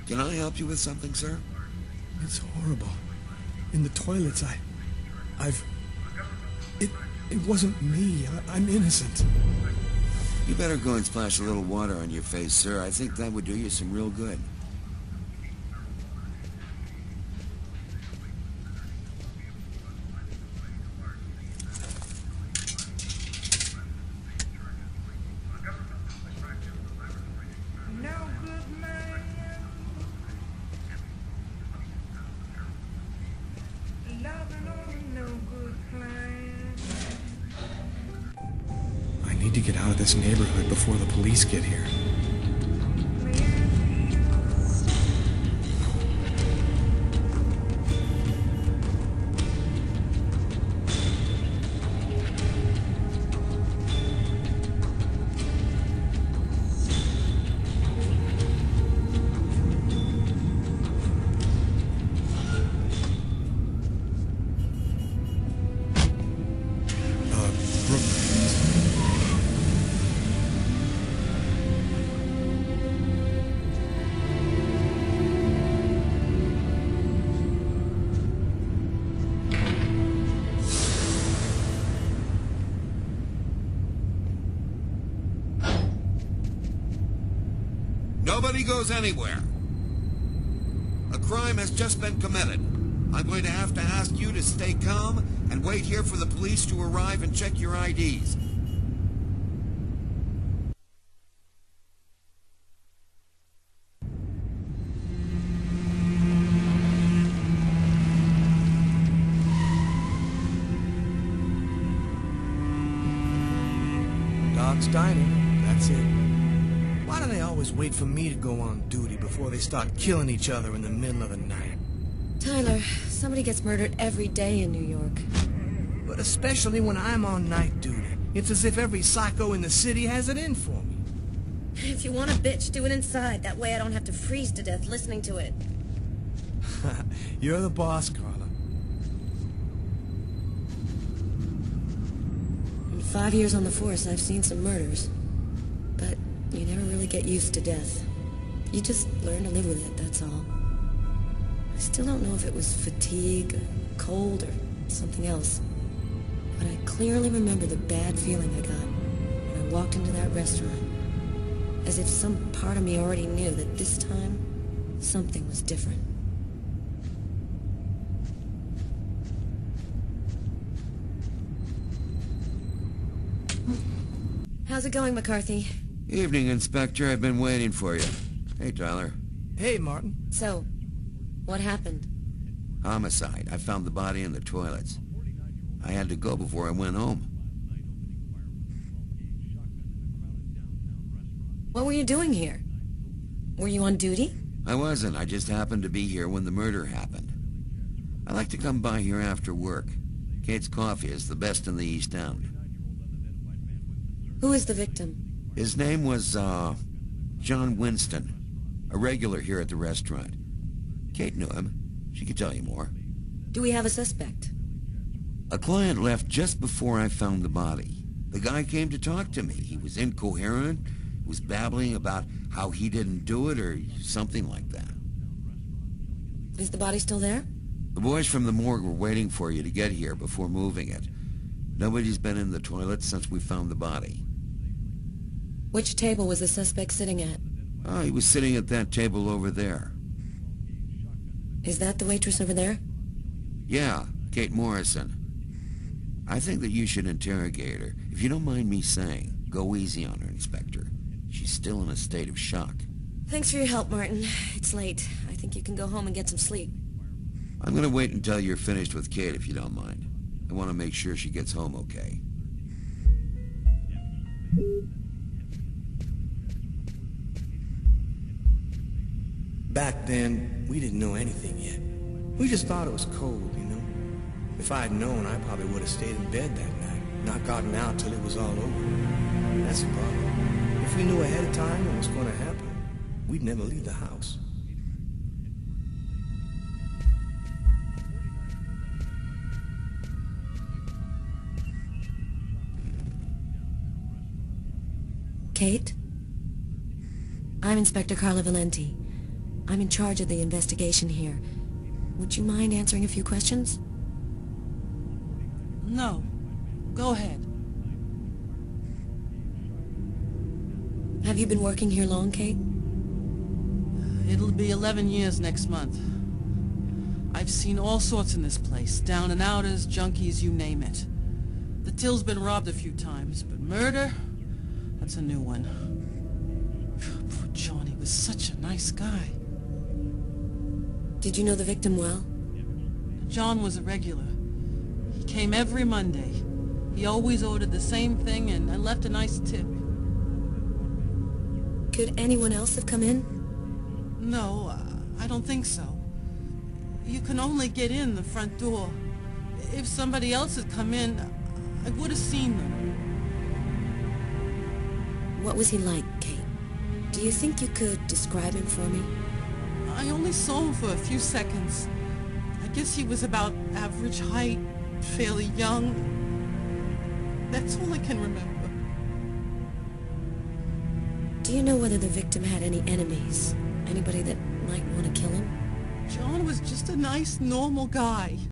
Can I help you with something, sir? It's horrible. In the toilets, It wasn't me. I'm innocent. You better go and splash a little water on your face, sir. I think that would do you some real good. I need to get out of this neighborhood before the police get here. Nobody goes anywhere. A crime has just been committed. I'm going to have to ask you to stay calm and wait here for the police to arrive and check your IDs. Dog's dining. That's it. Why do they always wait for me to go on duty before they start killing each other in the middle of the night? Tyler, somebody gets murdered every day in New York. But especially when I'm on night duty. It's as if every psycho in the city has it in for me. If you want a bitch, do it inside. That way I don't have to freeze to death listening to it. You're the boss, Carla. In 5 years on the force, I've seen some murders. But you never really get used to death. You just learn to live with it, that's all. I still don't know if it was fatigue, cold, or something else. But I clearly remember the bad feeling I got when I walked into that restaurant. As if some part of me already knew that this time, something was different. How's it going, McCarthy? Evening, Inspector. I've been waiting for you. Hey, Tyler. Hey, Martin. So, what happened? Homicide. I found the body in the toilets. I had to go before I went home. What were you doing here? Were you on duty? I wasn't. I just happened to be here when the murder happened. I like to come by here after work. Kate's Coffee is the best in the East End. Who is the victim? His name was, John Winston. A regular here at the restaurant. Kate knew him. She could tell you more. Do we have a suspect? A client left just before I found the body. The guy came to talk to me. He was incoherent, was babbling about how he didn't do it or something like that. Is the body still there? The boys from the morgue were waiting for you to get here before moving it. Nobody's been in the toilet since we found the body. Which table was the suspect sitting at? Oh, he was sitting at that table over there. Is that the waitress over there? Yeah, Kate Morrison. I think that you should interrogate her. If you don't mind me saying, go easy on her, Inspector. She's still in a state of shock. Thanks for your help, Martin. It's late. I think you can go home and get some sleep. I'm gonna wait until you're finished with Kate, if you don't mind. I want to make sure she gets home okay. Back then, we didn't know anything yet. We just thought it was cold, you know? If I had known, I probably would have stayed in bed that night, not gotten out till it was all over. That's the problem. If we knew ahead of time what was going to happen, we'd never leave the house. Kate? I'm Inspector Carla Valenti. I'm in charge of the investigation here. Would you mind answering a few questions? No. Go ahead. Have you been working here long, Kate? It'll be 11 years next month. I've seen all sorts in this place. Down and outers, junkies, you name it. The till's been robbed a few times, but murder? That's a new one. Poor John, he was such a nice guy. Did you know the victim well? John was a regular. He came every Monday. He always ordered the same thing and left a nice tip. Could anyone else have come in? No, I don't think so. You can only get in the front door. If somebody else had come in, I would have seen them. What was he like, Kate? Do you think you could describe him for me? I only saw him for a few seconds. I guess he was about average height, fairly young. That's all I can remember. Do you know whether the victim had any enemies? Anybody that might want to kill him? John was just a nice, normal guy.